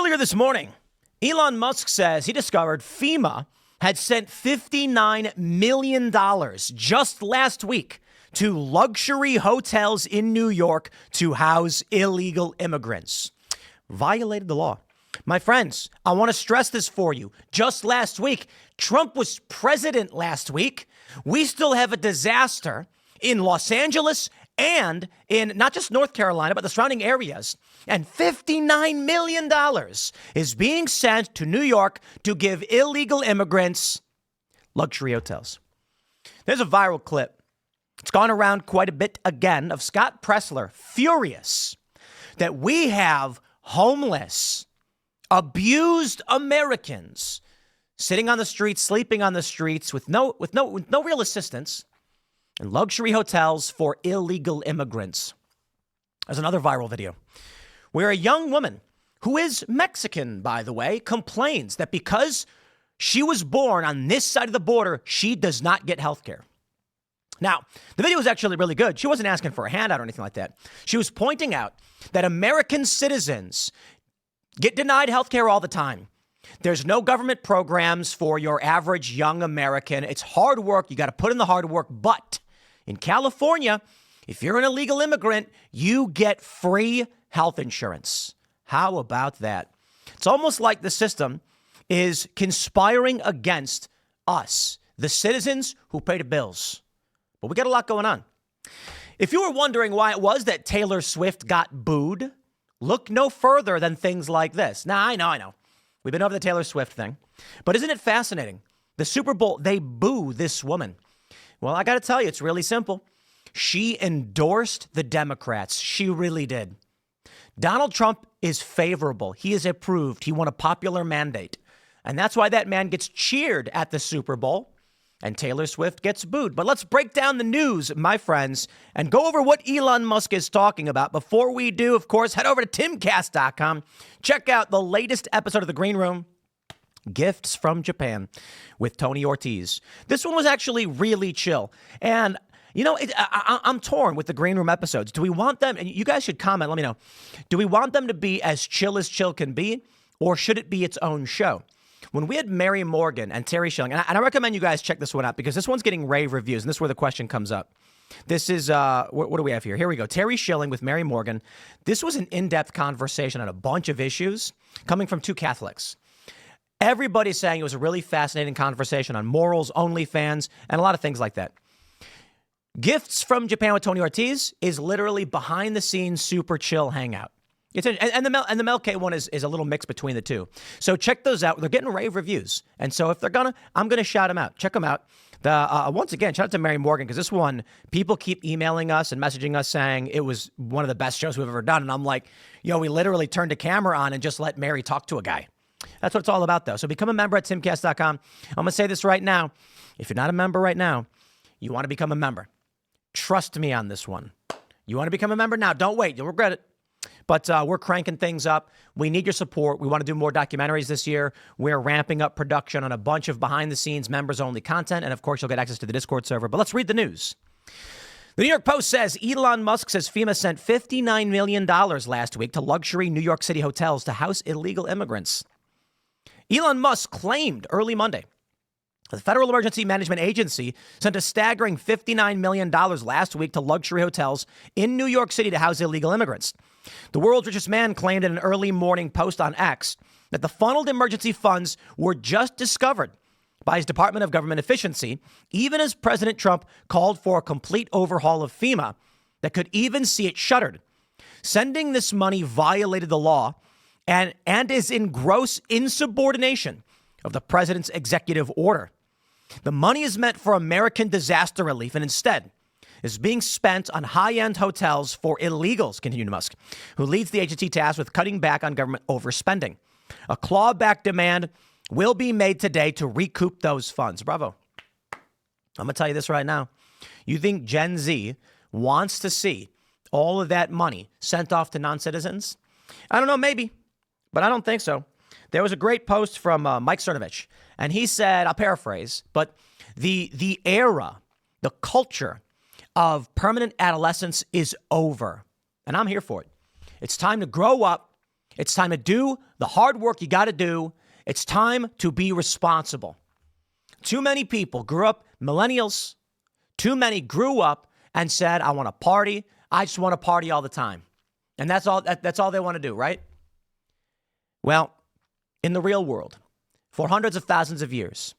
Earlier this morning, Elon Musk says he discovered FEMA had sent $59 million just last week to luxury hotels in New York to house illegal immigrants. Violated the law. My friends, I want to stress this for you. Just last week, Trump was president last week. We still have a disaster in Los Angeles and in not just North Carolina, but the surrounding areas. And $59 million is being sent to New York to give illegal immigrants luxury hotels. There's a viral clip. It's gone around quite a bit again of Scott Pressler furious that we have homeless, abused Americans sitting on the streets, sleeping on the streets with no real assistance, and luxury hotels for illegal immigrants. There's another viral video where a young woman, who is Mexican, by the way, complains that because she was born on this side of the border, she does not get health care. Now, the video was actually really good. She wasn't asking for a handout or anything like that. She was pointing out that American citizens get denied health care all the time. There's no government programs for your average young American. It's hard work. You got to put in the hard work. But in California, if you're an illegal immigrant, you get free health insurance. How about that? It's almost like the system is conspiring against us, the citizens who pay the bills. But we got a lot going on. If you were wondering why it was that Taylor Swift got booed, look no further than things like this. Now, I know. We've been over the Taylor Swift thing. But isn't it fascinating? The Super Bowl, they boo this woman. Well, I got to tell you, it's really simple. She endorsed the Democrats. She really did. Donald Trump is favorable. He is approved. He won a popular mandate. And that's why that man gets cheered at the Super Bowl and Taylor Swift gets booed. But let's break down the news, my friends, and go over what Elon Musk is talking about. Before we do, of course, head over to Timcast.com. Check out the latest episode of The Green Room, Gifts from Japan, with Tony Ortiz. This one was actually really chill. And, you know, I'm torn with the Green Room episodes. Do we want them, and you guys should comment, let me know, do we want them to be as chill can be, or should it be its own show? When we had Mary Morgan and Terry Schilling, and I recommend you guys check this one out because this one's getting rave reviews, and this is where the question comes up. This is, what do we have here? Here we go. Terry Schilling with Mary Morgan. This was an in-depth conversation on a bunch of issues coming from two Catholics. Everybody's saying it was a really fascinating conversation on morals, OnlyFans, and a lot of things like that. Gifts from Japan with Tony Ortiz is literally behind-the-scenes, super chill hangout. And the Mel K one is a little mix between the two. So check those out. They're getting rave reviews. And so if they're I'm going to shout them out. Check them out. Once again, shout out to Mary Morgan, because this one, people keep emailing us and messaging us saying it was one of the best shows we've ever done. And I'm like, we literally turned a camera on and just let Mary talk to a guy. That's what it's all about, though. So become a member at Timcast.com. I'm going to say this right now. If you're not a member right now, you want to become a member. Trust me on this one. You want to become a member now? Don't wait. You'll regret it. But we're cranking things up. We need your support. We want to do more documentaries this year. We're ramping up production on a bunch of behind-the-scenes, members-only content. And, of course, you'll get access to the Discord server. But let's read the news. The New York Post says Elon Musk says FEMA sent $59 million last week to luxury New York City hotels to house illegal immigrants. Elon Musk claimed early Monday the Federal Emergency Management Agency sent a staggering $59 million last week to luxury hotels in New York City to house illegal immigrants. The world's richest man claimed in an early morning post on X that the funneled emergency funds were just discovered by his Department of Government Efficiency, even as President Trump called for a complete overhaul of FEMA that could even see it shuttered. Sending this money violated the law and is in gross insubordination of the president's executive order. The money is meant for American disaster relief and instead is being spent on high-end hotels for illegals, continued Musk, who leads the agency tasked with cutting back on government overspending. A clawback demand will be made today to recoup those funds. Bravo. I'm going to tell you this right now. You think Gen Z wants to see all of that money sent off to non-citizens? I don't know, maybe, but I don't think so. There was a great post from Mike Cernovich, and he said, I'll paraphrase, but the era, the culture of permanent adolescence is over, and I'm here for it. It's time to grow up It's time to do the hard work you got to do. It's time to be responsible. Too many people grew up, millennials, too many grew up and said, I want to party. I just want to party all the time. And that's all they want to do, right? Well, in the real world, for hundreds of thousands of years,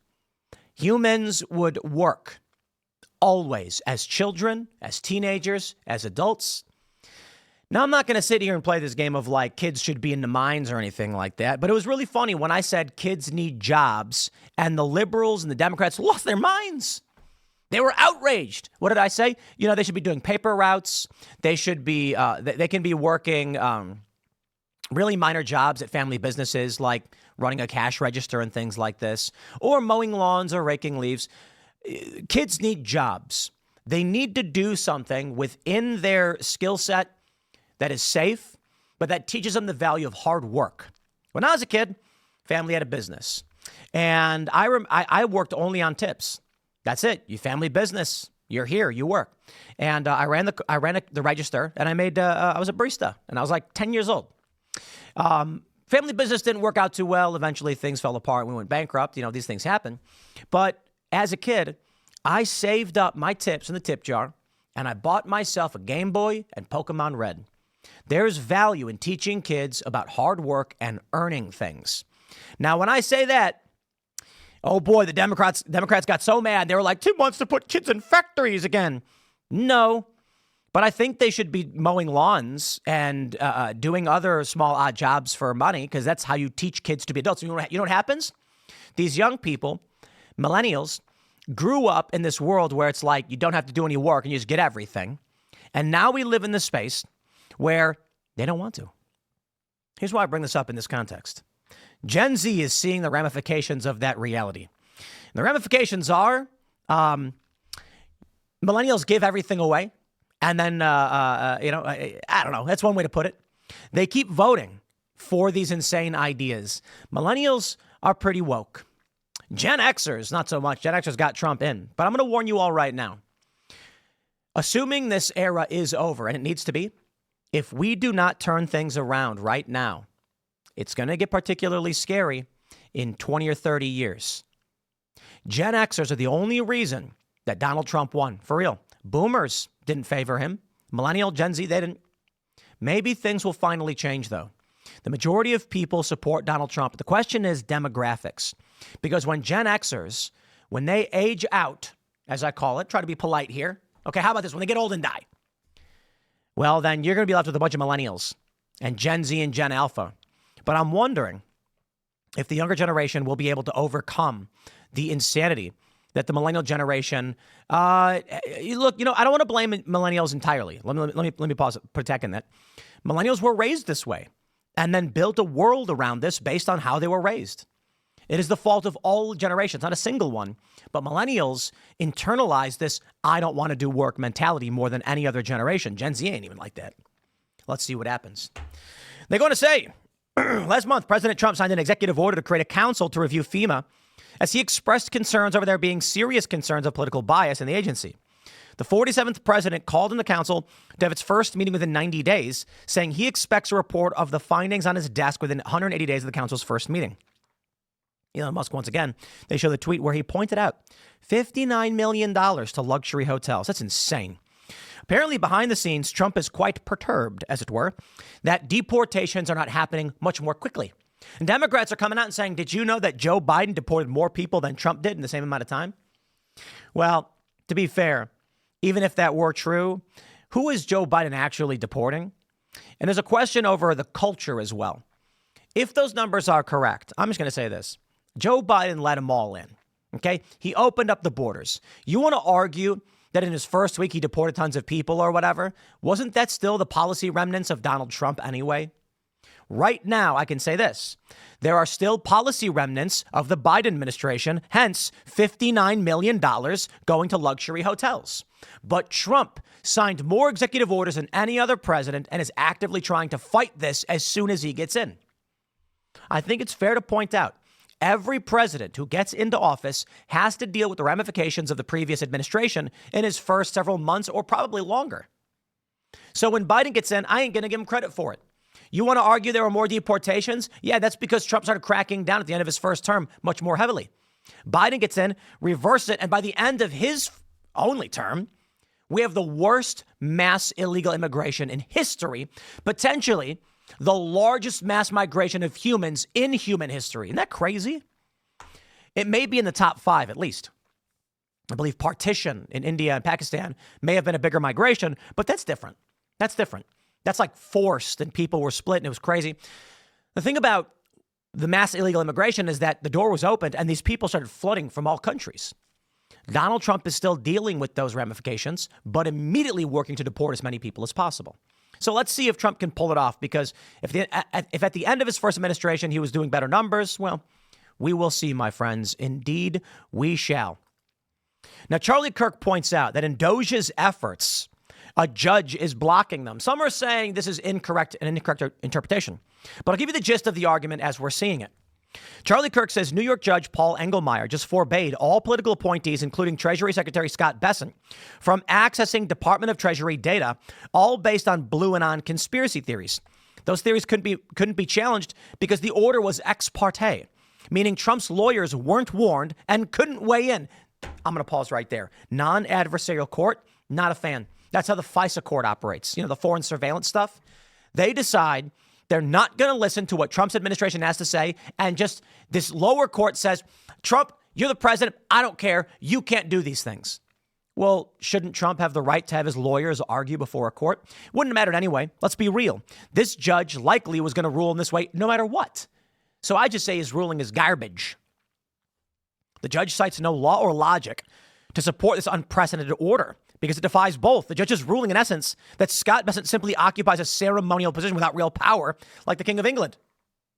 humans would work always as children, as teenagers, as adults. Now, I'm not going to sit here and play this game of like kids should be in the mines or anything like that. But it was really funny when I said kids need jobs and the liberals and the Democrats lost their minds. They were outraged. What did I say? You know, they should be doing paper routes. They should be they can be working really minor jobs at family businesses like running a cash register and things like this, or mowing lawns or raking leaves. Kids need jobs. They need to do something within their skill set that is safe, but that teaches them the value of hard work. When I was a kid, family had a business, and I worked only on tips. That's it. You family business. You're here. You work. And I ran the register, and I was a barista, and I was like 10 years old. Family business didn't work out too well. Eventually, things fell apart. We went bankrupt. You know, these things happen. But as a kid, I saved up my tips in the tip jar, and I bought myself a Game Boy and Pokemon Red. There's value in teaching kids about hard work and earning things. Now, when I say that, oh boy, the Democrats got so mad. They were like, Tim wants to put kids in factories again. No, but I think they should be mowing lawns and doing other small odd jobs for money, because that's how you teach kids to be adults. You know what happens? These young people, millennials, grew up in this world where it's like you don't have to do any work and you just get everything. And now we live in this space where they don't want to. Here's why I bring this up in this context. Gen Z is seeing the ramifications of that reality. And the ramifications are millennials give everything away. And then, I don't know. That's one way to put it. They keep voting for these insane ideas. Millennials are pretty woke. Gen Xers, not so much. Gen Xers got Trump in. But I'm going to warn you all right now. Assuming this era is over, and it needs to be, if we do not turn things around right now, it's going to get particularly scary in 20 or 30 years. Gen Xers are the only reason that Donald Trump won. For real. Boomers didn't favor him. Millennial, Gen Z, they didn't. Maybe things will finally change, though. The majority of people support Donald Trump. The question is demographics. Because when Gen Xers, when they age out, as I call it, try to be polite here. Okay, how about this? When they get old and die. Well, then you're going to be left with a bunch of millennials and Gen Z and Gen Alpha. But I'm wondering if the younger generation will be able to overcome the insanity that the millennial generation, look, I don't want to blame millennials entirely. Let me pause for a second. That millennials were raised this way and then built a world around this based on how they were raised. It is the fault of all generations, not a single one. But millennials internalize this I don't want to do work mentality more than any other generation. Gen Z ain't even like that. Let's see what happens. They're going to say, last month, President Trump signed an executive order to create a council to review FEMA as he expressed concerns over there being serious concerns of political bias in the agency. The 47th president called in the council to have its first meeting within 90 days, saying he expects a report of the findings on his desk within 180 days of the council's first meeting. Elon Musk, once again, they show the tweet where he pointed out $59 million to luxury hotels. That's insane. Apparently, behind the scenes, Trump is quite perturbed, as it were, that deportations are not happening much more quickly. And Democrats are coming out and saying, did you know that Joe Biden deported more people than Trump did in the same amount of time? Well, to be fair, even if that were true, who is Joe Biden actually deporting? And there's a question over the culture as well. If those numbers are correct, I'm just going to say this. Joe Biden let them all in. Okay. He opened up the borders. You want to argue that in his first week he deported tons of people or whatever? Wasn't that still the policy remnants of Donald Trump anyway? Right now, I can say this. There are still policy remnants of the Biden administration, hence $59 million going to luxury hotels. But Trump signed more executive orders than any other president and is actively trying to fight this as soon as he gets in. I think it's fair to point out every president who gets into office has to deal with the ramifications of the previous administration in his first several months or probably longer. So when Biden gets in, I ain't going to give him credit for it. You want to argue there were more deportations? Yeah, that's because Trump started cracking down at the end of his first term much more heavily. Biden gets in, reverses it, and by the end of his only term, we have the worst mass illegal immigration in history, potentially the largest mass migration of humans in human history. Isn't that crazy? It may be in the top 5 at least. I believe partition in India and Pakistan may have been a bigger migration, but that's different. That's different. That's like forced and people were split and it was crazy. The thing about the mass illegal immigration is that the door was opened and these people started flooding from all countries. Donald Trump is still dealing with those ramifications, but immediately working to deport as many people as possible. So let's see if Trump can pull it off, because if at the end of his first administration he was doing better numbers, well, we will see, my friends. Indeed, we shall. Now, Charlie Kirk points out that in DOGE's efforts, a judge is blocking them. Some are saying this is an incorrect interpretation, but I'll give you the gist of the argument as we're seeing it. Charlie Kirk says New York Judge Paul Engelmeyer just forbade all political appointees, including Treasury Secretary Scott Bessent, from accessing Department of Treasury data, all based on blue and on conspiracy theories. Those theories couldn't be challenged because the order was ex parte, meaning Trump's lawyers weren't warned and couldn't weigh in. I'm going to pause right there. Non-adversarial court, not a fan. That's how the FISA court operates. You know, the foreign surveillance stuff. They decide they're not going to listen to what Trump's administration has to say. And just this lower court says, Trump, you're the president. I don't care. You can't do these things. Well, shouldn't Trump have the right to have his lawyers argue before a court? Wouldn't have mattered anyway. Let's be real. This judge likely was going to rule in this way no matter what. So I just say his ruling is garbage. The judge cites no law or logic to support this unprecedented order because it defies both. The judge's ruling, in essence, that Scott Bessent simply occupies a ceremonial position without real power, like the King of England.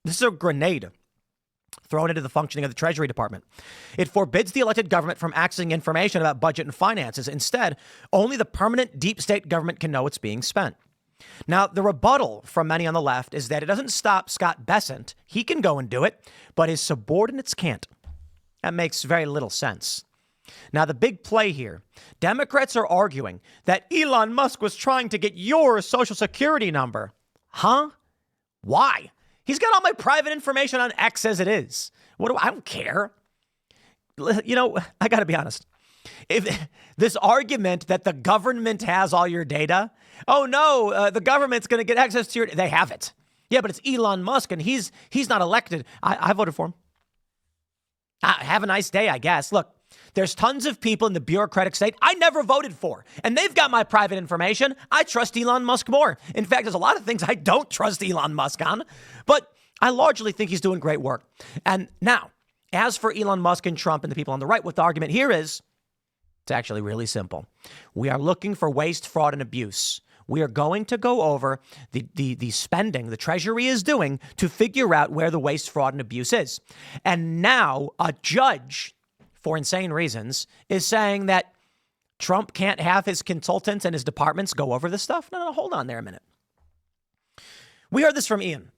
This is a grenade thrown into the functioning of the Treasury Department. It forbids the elected government from accessing information about budget and finances. Instead, only the permanent deep state government can know what's being spent. Now, the rebuttal from many on the left is that it doesn't stop Scott Bessent. He can go and do it, but his subordinates can't. That makes very little sense. Now, the big play here, Democrats are arguing that Elon Musk was trying to get your social security number. Huh? Why? He's got all my private information on X as it is. I don't care. You know, I got to be honest. If this argument that the government has all your data, oh no, the government's going to get access to your, they have it. Yeah, but it's Elon Musk and he's not elected. I voted for him. Have a nice day, I guess. Look, there's tons of people in the bureaucratic state I never voted for, and they've got my private information. I trust Elon Musk more. In fact, there's a lot of things I don't trust Elon Musk on, but I largely think he's doing great work. And now, as for Elon Musk and Trump and the people on the right, what the argument here is, it's actually really simple. We are looking for waste, fraud, and abuse. We are going to go over the spending the Treasury is doing to figure out where the waste, fraud, and abuse is. And now a judge, for insane reasons, is saying that Trump can't have his consultants and his departments go over this stuff. No, hold on there a minute. We heard this from Ian.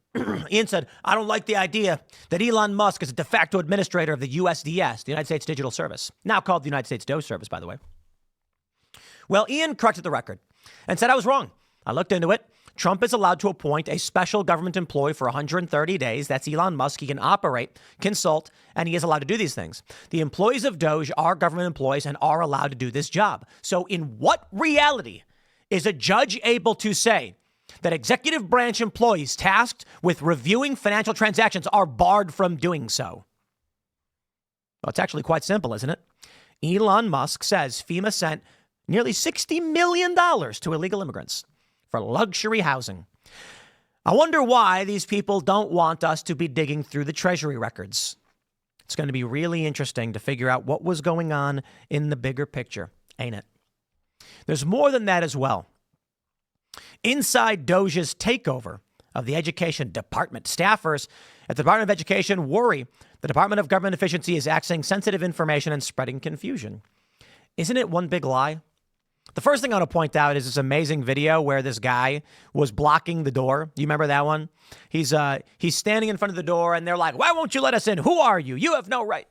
Ian said, I don't like the idea that Elon Musk is a de facto administrator of the USDS, the United States Digital Service, now called the United States DOGE Service, by the way. Well, Ian corrected the record and said I was wrong. I looked into it. Trump is allowed to appoint a special government employee for 130 days. That's Elon Musk. He can operate, consult, and he is allowed to do these things. The employees of DOGE are government employees and are allowed to do this job. So in what reality is a judge able to say that executive branch employees tasked with reviewing financial transactions are barred from doing so? Well, it's actually quite simple, isn't it? Elon Musk says FEMA sent nearly $60 million to illegal immigrants for luxury housing. I wonder why these people don't want us to be digging through the Treasury records. It's going to be really interesting to figure out what was going on in the bigger picture, ain't it? There's more than that as well. Inside DOGE's takeover of the Education Department, staffers at the Department of Education worry the Department of Government Efficiency is accessing sensitive information and spreading confusion. Isn't it one big lie? The first thing I want to point out is this amazing video where this guy was blocking the door. You remember that one? He's standing in front of the door and they're like, why won't you let us in? Who are you? You have no right.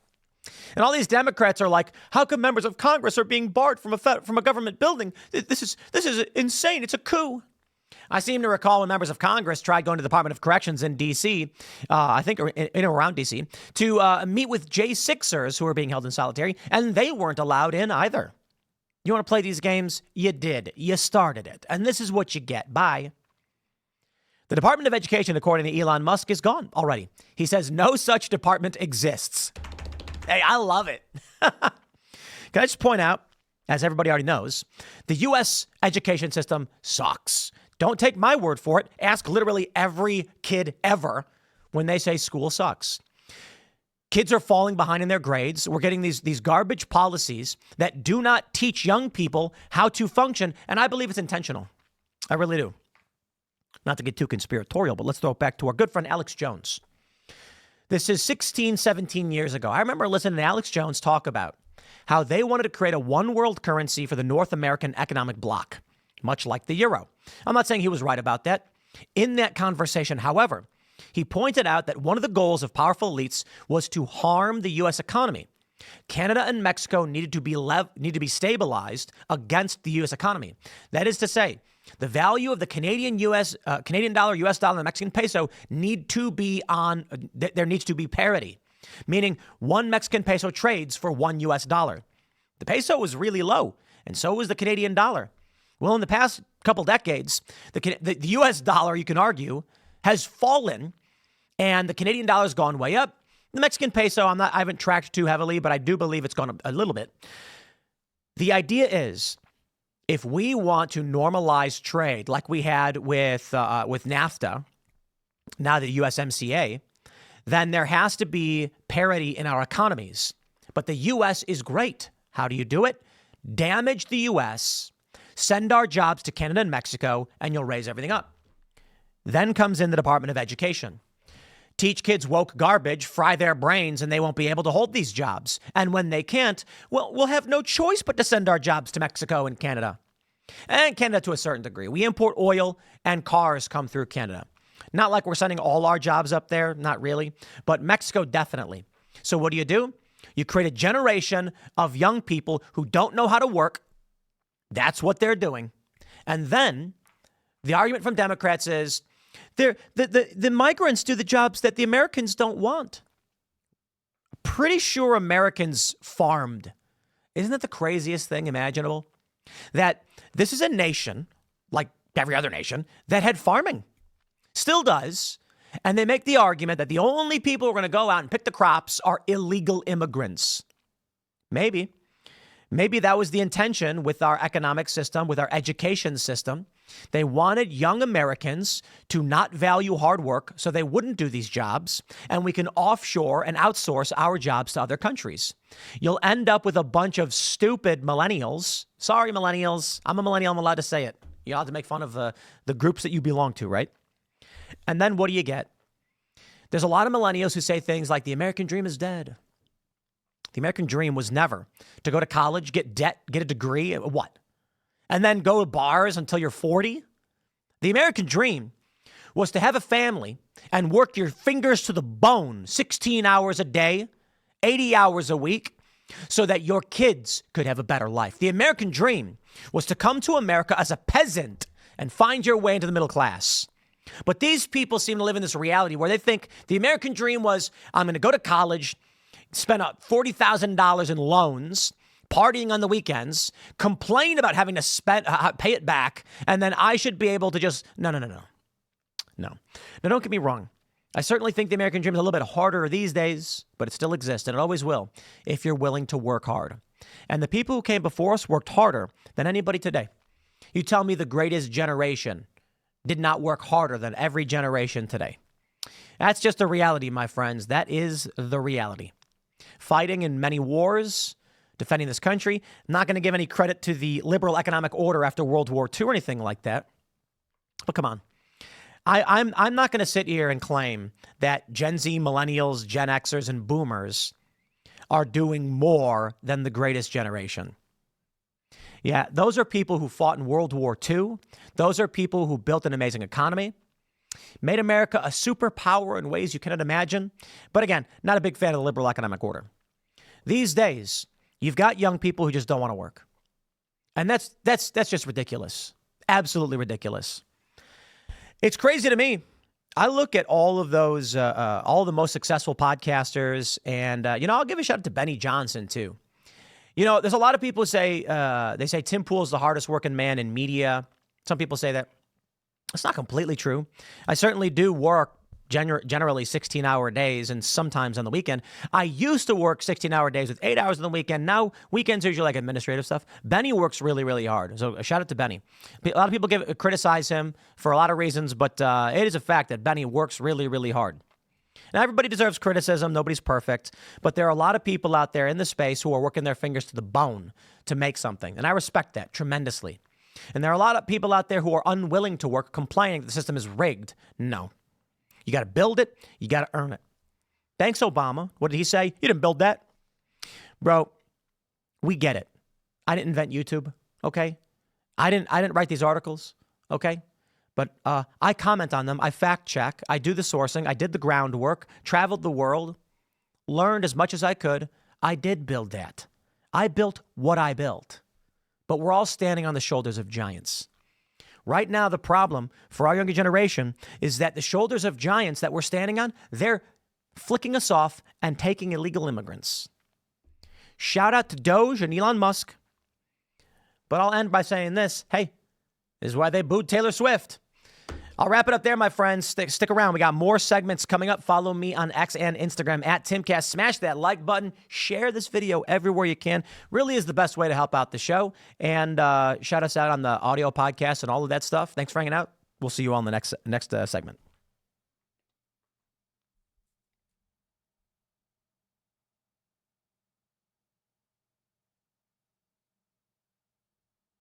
And all these Democrats are like, how come members of Congress are being barred from a government building? This is insane. It's a coup. I seem to recall when members of Congress tried going to the Department of Corrections in D.C., I think in and around D.C., to meet with J6ers who were being held in solitary, and they weren't allowed in either. You want to play these games? You did. You started it. And this is what you get. Bye. The Department of Education, according to Elon Musk, is gone already. He says no such department exists. Hey, I love it. Can I just point out, as everybody already knows, the U.S. education system sucks. Don't take my word for it. Ask literally every kid ever when they say school sucks. Kids are falling behind in their grades. We're getting these garbage policies that do not teach young people how to function. And I believe it's intentional. I really do. Not to get too conspiratorial, but let's throw it back to our good friend Alex Jones. This is 16, 17 years ago. I remember listening to Alex Jones talk about how they wanted to create a one world currency for the North American economic bloc, much like the euro. I'm not saying he was right about that. In that conversation, however, he pointed out that one of the goals of powerful elites was to harm the U.S. economy. Canada and Mexico needed to be stabilized against the U.S. economy. That is to say, the value of the Canadian dollar, U.S. dollar, and the Mexican peso there needs to be parity, meaning one Mexican peso trades for one U.S. dollar. The peso was really low, and so was the Canadian dollar. Well, in the past couple decades, the U.S. dollar, you can argue, has fallen, and the Canadian dollar has gone way up. The Mexican peso, I haven't tracked too heavily, but I do believe it's gone up a little bit. The idea is, if we want to normalize trade like we had with NAFTA, now the USMCA, then there has to be parity in our economies. But the U.S. is great. How do you do it? Damage the U.S., send our jobs to Canada and Mexico, and you'll raise everything up. Then comes in the Department of Education. Teach kids woke garbage, fry their brains, and they won't be able to hold these jobs. And when they can't, well, we'll have no choice but to send our jobs to Mexico and Canada. And Canada to a certain degree. We import oil and cars come through Canada. Not like we're sending all our jobs up there, not really, but Mexico definitely. So what do? You create a generation of young people who don't know how to work. That's what they're doing. And then the argument from Democrats is the migrants do the jobs that the Americans don't want. Pretty sure Americans farmed. Isn't that the craziest thing imaginable? That this is a nation, like every other nation, that had farming. Still does. And they make the argument that the only people who are going to go out and pick the crops are illegal immigrants. Maybe that was the intention with our economic system, with our education system. They wanted young Americans to not value hard work, so they wouldn't do these jobs, and we can offshore and outsource our jobs to other countries. You'll end up with a bunch of stupid millennials. Sorry, millennials. I'm a millennial. I'm allowed to say it. You're allowed to make fun of the groups that you belong to, right? And then what do you get? There's a lot of millennials who say things like the American dream is dead. The American dream was never to go to college, get debt, get a degree, what? And then go to bars until you're 40? The American dream was to have a family and work your fingers to the bone 16 hours a day, 80 hours a week, so that your kids could have a better life. The American dream was to come to America as a peasant and find your way into the middle class. But these people seem to live in this reality where they think the American dream was, I'm going to go to college, spend $40,000 in loans, partying on the weekends, complain about having to pay it back, and then I should be able to just, no. Now, don't get me wrong. I certainly think the American dream is a little bit harder these days, but it still exists, and it always will, if you're willing to work hard. And the people who came before us worked harder than anybody today. You tell me the greatest generation did not work harder than every generation today. That's just the reality, my friends. That is the reality. Fighting in many wars, defending this country. I'm not going to give any credit to the liberal economic order after World War II or anything like that. But come on. I'm not going to sit here and claim that Gen Z, millennials, Gen Xers, and boomers are doing more than the greatest generation. Yeah, those are people who fought in World War II. Those are people who built an amazing economy, made America a superpower in ways you cannot imagine. But again, not a big fan of the liberal economic order. These days, you've got young people who just don't want to work. And that's just ridiculous. Absolutely ridiculous. It's crazy to me. I look at all of those, all the most successful podcasters, and, I'll give a shout out to Benny Johnson, too. There's a lot of people who say, they say Tim Pool's the hardest working man in media. Some people say that. It's not completely true. I certainly do work generally 16-hour days and sometimes on the weekend. I used to work 16-hour days with 8 hours on the weekend. Now, weekends are usually like administrative stuff. Benny works really, really hard. So a shout out to Benny. A lot of people criticize him for a lot of reasons, but it is a fact that Benny works really, really hard. Now, everybody deserves criticism. Nobody's perfect. But there are a lot of people out there in the space who are working their fingers to the bone to make something. And I respect that tremendously. And there are a lot of people out there who are unwilling to work, complaining that the system is rigged. No. You got to build it. You got to earn it. Thanks, Obama. What did he say? You didn't build that. Bro, we get it. I didn't invent YouTube, okay? I didn't write these articles, okay? But I comment on them. I fact check. I do the sourcing. I did the groundwork, traveled the world, learned as much as I could. I did build that. I built what I built. But we're all standing on the shoulders of giants. Right now, the problem for our younger generation is that the shoulders of giants that we're standing on, they're flicking us off and taking illegal immigrants. Shout out to DOGE and Elon Musk. But I'll end by saying this. Hey, this is why they booed Taylor Swift. I'll wrap it up there, my friends. Stick around. We got more segments coming up. Follow me on X and Instagram at Timcast. Smash that like button. Share this video everywhere you can. Really is the best way to help out the show. And shout us out on the audio podcast and all of that stuff. Thanks for hanging out. We'll see you all in the next segment.